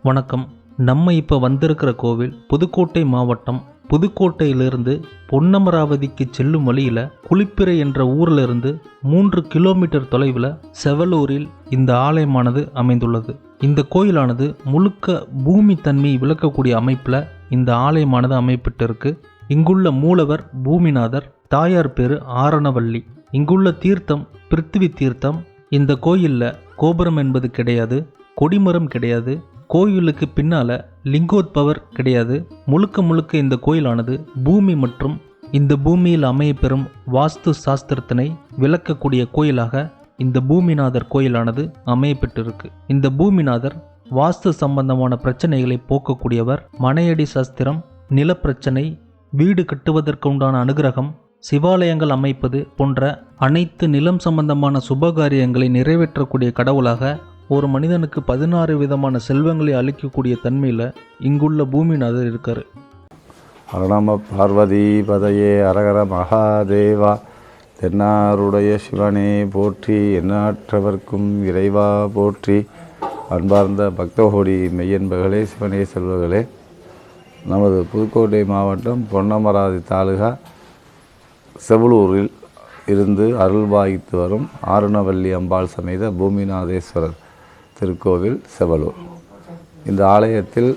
வணக்கம். நம்ம இப்போ வந்திருக்கிற கோவில் புதுக்கோட்டை மாவட்டம். புதுக்கோட்டையிலிருந்து பொன்னமராவதிக்கு செல்லும் வழியில் குளிப்பிறை என்ற ஊரிலிருந்து 3 கிலோமீட்டர் தொலைவில் செவலூரில் இந்த ஆலயமானது அமைந்துள்ளது. இந்த கோயிலானது முழுக்க பூமி தன்மையை விளக்கக்கூடிய அமைப்பில் இந்த ஆலயமானது அமைப்பட்டிருக்கு. இங்குள்ள மூலவர் பூமிநாதர், தாயார் பேரு ஆரணவள்ளி. இங்குள்ள தீர்த்தம் பிருத்திவி தீர்த்தம். இந்த கோயிலில் கோபுரம் என்பது கிடையாது, கொடிமரம் கிடையாது, கோயிலுக்கு பின்னால லிங்கோத்பவர் கிடையாது. முழுக்க இந்த கோயிலானது பூமி மற்றும் இந்த பூமியில் அமையப்பெறும் வாஸ்து சாஸ்திரத்தினை விளக்கக்கூடிய கோயிலாக இந்த பூமிநாதர் கோயிலானது அமையப்பட்டிருக்கு. இந்த பூமிநாதர் வாஸ்து சம்பந்தமான பிரச்சனைகளை போக்கக்கூடியவர். மனையடி சாஸ்திரம், நிலப்பிரச்சனை, வீடு கட்டுவதற்கு உண்டான அனுகிரகம், சிவாலயங்கள் அமைப்பது போன்ற அனைத்து நிலம் சம்பந்தமான சுபகாரியங்களை நிறைவேற்றக்கூடிய கடவுளாக ஒரு மனிதனுக்கு 16 விதமான செல்வங்களை அளிக்கக்கூடிய தன்மையில் இங்குள்ள பூமிநாதர் இருக்கார். அரணம பார்வதி பதையே அரகர மகாதேவா. தென்னாருடைய சிவனே போற்றி, எண்ணற்றவர்க்கும் இறைவா போற்றி. அன்பார்ந்த பக்தகோடி மெய்யன்பர்களே, சிவனே செல்வர்களே, நமது புதுக்கோட்டை மாவட்டம் பொன்னமராவதி தாலுகா செவலூரில் இருந்து அருள்பாய்த்து வரும் ஆரணவள்ளி அம்பாள் சமேத பூமிநாதேஸ்வரர் திருக்கோவில் செவலூர். இந்த ஆலயத்தில்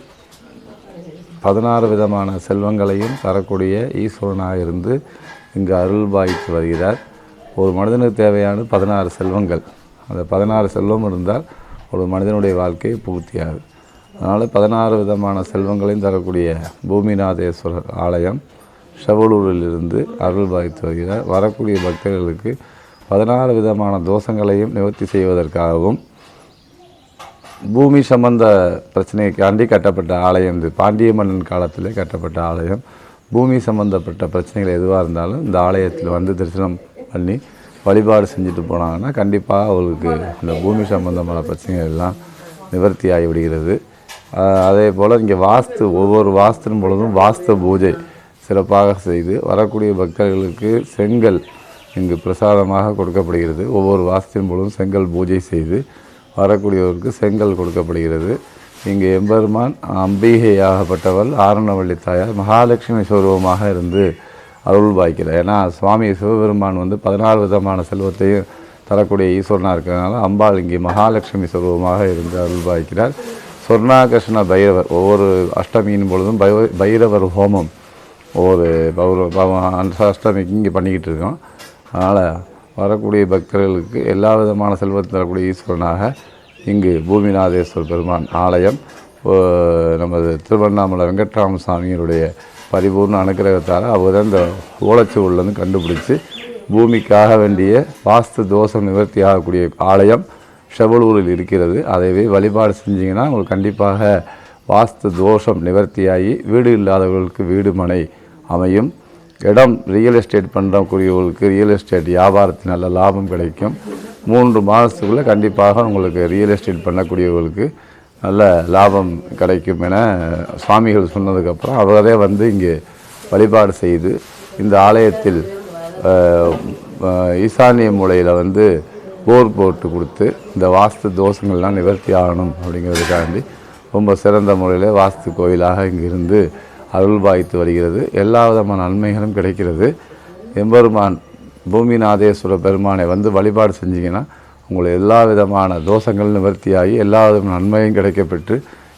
16 விதமான செல்வங்களையும் தரக்கூடிய ஈஸ்வரனாக இருந்து இங்கு அருள்பாய்த்து வருகிறார். ஒரு மனிதனுக்கு தேவையான 16 செல்வங்கள். அந்த 16 செல்வம் இருந்தால் ஒரு மனிதனுடைய வாழ்க்கை பூர்த்தியாகும். அதனால் 16 விதமான செல்வங்களையும் தரக்கூடிய பூமிநாதேஸ்வரர் ஆலயம் செவலூரிலிருந்து அருள்பாய்த்து வருகிறார். வரக்கூடிய பக்தர்களுக்கு 16 விதமான தோஷங்களையும் நிவர்த்தி செய்வதற்காகவும் பூமி சம்பந்த பிரச்சனைக்காண்டி கட்டப்பட்ட ஆலயம். இது பாண்டிய மன்னன் காலத்திலே கட்டப்பட்ட ஆலயம். பூமி சம்பந்தப்பட்ட பிரச்சனைகள் எதுவாக இருந்தாலும் இந்த ஆலயத்தில் வந்து தரிசனம் பண்ணி வழிபாடு செஞ்சுட்டு போனாங்கன்னா கண்டிப்பாக அவங்களுக்கு இந்த பூமி சம்பந்தமான பிரச்சனைகள் எல்லாம் நிவர்த்தி ஆகிவிடுகிறது. அதே போல் இங்கே ஒவ்வொரு வாஸ்தின் பொழுதும் வாஸ்து பூஜை சிறப்பாக செய்து வரக்கூடிய பக்தர்களுக்கு செங்கல் இங்கு பிரசாதமாக கொடுக்கப்படுகிறது. ஒவ்வொரு வாஸ்தின் பொழுதும் செங்கல் பூஜை செய்து வரக்கூடியவருக்கு செங்கல் கொடுக்கப்படுகிறது. இங்கே எம்பெருமான் அம்பிகையாகப்பட்டவள் ஆரணவள்ளி தாயார் மகாலட்சுமி ஸ்வரூபமாக இருந்து அருள் பாய்க்கிறார். ஏன்னா சுவாமி சிவபெருமான் 16 விதமான செல்வத்தையும் தரக்கூடிய ஈஸ்வரனாக இருக்கிறதுனால அம்பாள் இங்கே மகாலட்சுமி ஸ்வரூபமாக இருந்து அருள் பாய்க்கிறார். சொர்ணாகர்ஷ்ண பைரவர் ஒவ்வொரு அஷ்டமியின் பொழுதும் பைரவர் ஹோமம் ஒவ்வொரு அஷ்டமிக்கு இங்கே பண்ணிக்கிட்டு இருக்கோம். அதனால் வரக்கூடிய பக்தர்களுக்கு எல்லா விதமான செல்வத்தை தரக்கூடிய ஈஸ்வரனாக இங்கு பூமிநாதேஸ்வரர் பெருமான் ஆலயம் நமது திருவண்ணாமலை வெங்கட்ராம சாமியினுடைய பரிபூர்ண அனுகிரகத்தால் அவர் இந்த ஓலைச்சுவடிலேருந்து கண்டுபிடிச்சி பூமிக்காக வேண்டிய வாஸ்து தோஷம் நிவர்த்தி ஆகக்கூடிய ஆலயம் செவலூரில் இருக்கிறது. அதைவே வழிபாடு செஞ்சிங்கன்னா உங்களுக்கு கண்டிப்பாக வாஸ்து தோஷம் நிவர்த்தியாகி வீடு இல்லாதவர்களுக்கு வீடு மனை அமையும். இடம் ரியல் எஸ்டேட் பண்ணுறக்கூடியவர்களுக்கு ரியல் எஸ்டேட் வியாபாரத்தில் நல்ல லாபம் கிடைக்கும். 3 மாதத்துக்குள்ளே கண்டிப்பாக உங்களுக்கு ரியல் எஸ்டேட் பண்ணக்கூடியவர்களுக்கு நல்ல லாபம் கிடைக்கும் என சுவாமிகள் சொன்னதுக்கப்புறம் அவரே வந்து இங்கே வழிபாடு செய்து இந்த ஆலயத்தில் ஈசானிய மூலையில் வந்து போர் போட்டு கொடுத்து இந்த வாஸ்து தோஷங்கள்லாம் நிவர்த்தி ஆகணும் அப்படிங்கிறதுக்காண்டி ரொம்ப சிறந்த முறையில் வாஸ்து கோயிலாக இங்கிருந்து அருள்பாய்த்து வருகிறது. எல்லா விதமான நன்மைகளும் கிடைக்கிறது. எம்பெருமான் பூமிநாதேஸ்வர பெருமானை வந்து வழிபாடு செஞ்சிங்கன்னா உங்களுக்கு எல்லா விதமான தோஷங்கள் நிவர்த்தியாகி எல்லா விதமான நன்மையும் கிடைக்கப்பெற்று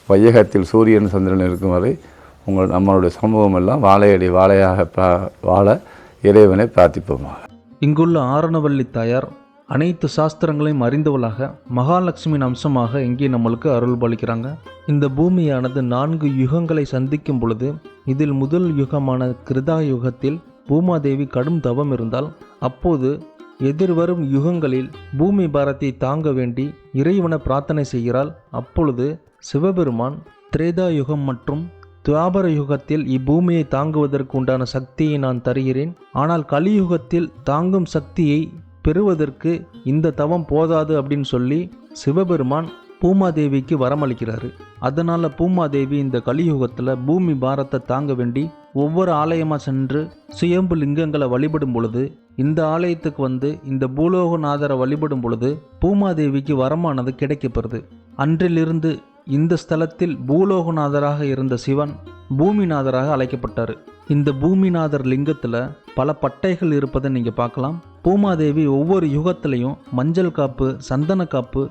வையகத்தில் சூரியன் சந்திரன் இருக்கும் வரை நம்மளுடைய சமூகம் எல்லாம் வாழையடி வாழையாக வாழ இறைவனை பிரார்த்திப்போமாக. இங்குள்ள ஆரணவல்லி தாயார் அனைத்து சாஸ்திரங்களையும் அறிந்தவளாக மகாலட்சுமியின் அம்சமாக இங்கே நம்மளுக்கு அருள் பாலிக்கிறாங்க. இந்த பூமியானது 4 யுகங்களை சந்திக்கும் பொழுது இதில் முதல் யுகமான கிருதா யுகத்தில் பூமாதேவி கடும் தவம் இருந்தால் அப்போது எதிர்வரும் யுகங்களில் பூமி பாரத்தை தாங்க வேண்டி இறைவனை பிரார்த்தனை செய்கிறாள். அப்பொழுது சிவபெருமான் திரேதா யுகம் மற்றும் துவாபர யுகத்தில் இப்பூமியை தாங்குவதற்கு உண்டான சக்தியை நான் தருகிறேன், ஆனால் கலியுகத்தில் தாங்கும் சக்தியை பெறுவதற்கு இந்த தவம் போதாது அப்படின்னு சொல்லி சிவபெருமான் பூமாதேவிக்கு வரமளிக்கிறாரு. அதனால் பூமாதேவி இந்த கலியுகத்தில் பூமி பாரத்தை தாங்க வேண்டி ஒவ்வொரு ஆலயமாக சென்று சுயம்பு லிங்கங்களை வழிபடும் பொழுது இந்த ஆலயத்துக்கு வந்து இந்த பூலோகநாதரை வழிபடும் பொழுது பூமாதேவிக்கு வரமானது கிடைக்கப்பெறுது. அன்றிலிருந்து இந்த ஸ்தலத்தில் பூலோகநாதராக இருந்த சிவன் பூமிநாதராக அழைக்கப்பட்டார். இந்த பூமிநாதர் லிங்கத்தில் பல பட்டைகள் இருப்பதை நீங்கள் பார்க்கலாம். பூமாதேவி ஒவ்வொரு யுகத்திலையும் மஞ்சள் காப்பு, சந்தன காப்பு,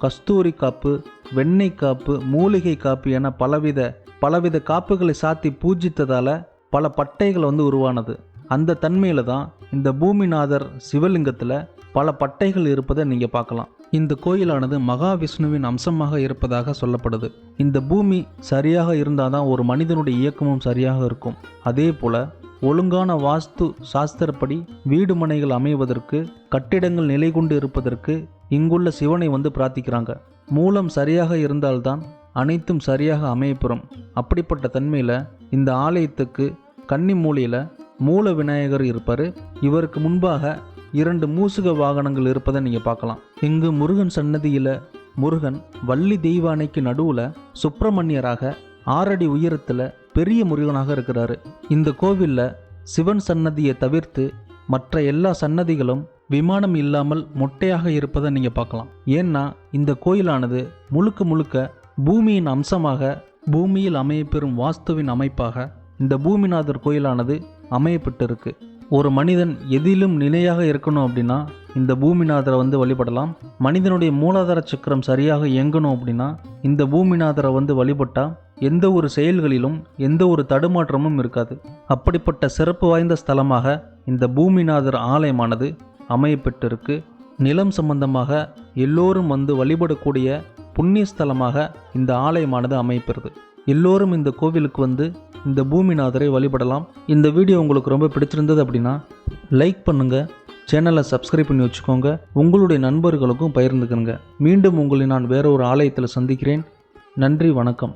கஸ்தூரி காப்பு, வெண்ணெய் காப்பு, மூலிகை காப்பு என பலவித காப்புகளை சாத்தி பூஜித்ததால் பல பட்டைகள் வந்து உருவானது. அந்த தன்மையில் தான் இந்த பூமிநாதர் சிவலிங்கத்தில் பல பட்டைகள் இருப்பதை நீங்கள் பார்க்கலாம். இந்த கோயிலானது மகாவிஷ்ணுவின் அம்சமாக இருப்பதாக சொல்லப்படுது. இந்த பூமி சரியாக இருந்தால் தான் ஒரு மனிதனுடைய இயக்கமும் சரியாக இருக்கும். அதே போல் ஒழுங்கான வாஸ்து சாஸ்திரப்படி வீடு மனைகள் அமைவதற்கு, கட்டிடங்கள் நிலை கொண்டு இருப்பதற்கு இங்குள்ள சிவனை வந்து பிரார்த்திக்கிறாங்க. மூலம் சரியாக இருந்தால்தான் அனைத்தும் சரியாக அமையப்பெறும். அப்படிப்பட்ட தன்மையில் இந்த ஆலயத்துக்கு கன்னி மூலையில் மூல விநாயகர் இருப்பார். இவருக்கு முன்பாக 2 மூசுக வாகனங்கள் இருப்பதை நீங்கள் பார்க்கலாம். இங்கு முருகன் சன்னதியில் முருகன் வள்ளி தெய்வானைக்கு நடுவில் சுப்பிரமணியராக 6 அடி உயரத்தில் பெரிய முருகனாக இருக்கிறாரு. இந்த கோவிலில் சிவன் சன்னதியை தவிர்த்து மற்ற எல்லா சன்னதிகளும் விமானம் இல்லாமல் மொட்டையாக இருப்பதை நீங்கள் பார்க்கலாம். ஏன்னா இந்த கோயிலானது முழுக்க பூமியின் அம்சமாக, பூமியில் அமையப்பெறும் வாஸ்துவின் அமைப்பாக இந்த பூமிநாதர் கோயிலானது அமையப்பட்டிருக்கு. ஒரு மனிதன் எதிலும் நிலையாக இருக்கணும் அப்படின்னா இந்த பூமிநாதரை வந்து வழிபடலாம். மனிதனுடைய மூலாதார சக்கரம் சரியாக இயங்கணும் அப்படின்னா இந்த பூமிநாதரை வந்து வழிபட்டால் எந்த ஒரு செயல்களிலும் எந்த ஒரு தடுமாற்றமும் இருக்காது. அப்படிப்பட்ட சிறப்பு வாய்ந்த ஸ்தலமாக இந்த பூமிநாதர் ஆலயமானது அமையப்பட்டிருக்கு. நிலம் சம்பந்தமாக எல்லோரும் வந்து வழிபடக்கூடிய புண்ணிய ஸ்தலமாக இந்த ஆலயமானது அமைப்பெறுது. எல்லோரும் இந்த கோவிலுக்கு வந்து இந்த பூமிநாதரை வழிபடலாம். இந்த வீடியோ உங்களுக்கு ரொம்ப பிடிச்சிருந்தது அப்படின்னா லைக் பண்ணுங்கள், சேனலை சப்ஸ்கிரைப் பண்ணி வச்சுக்கோங்க, உங்களுடைய நண்பர்களுக்கும் பகிர்ந்துக்கங்க. மீண்டும் உங்களை நான் வேற ஒரு ஆலயத்தில் சந்திக்கிறேன். நன்றி, வணக்கம்.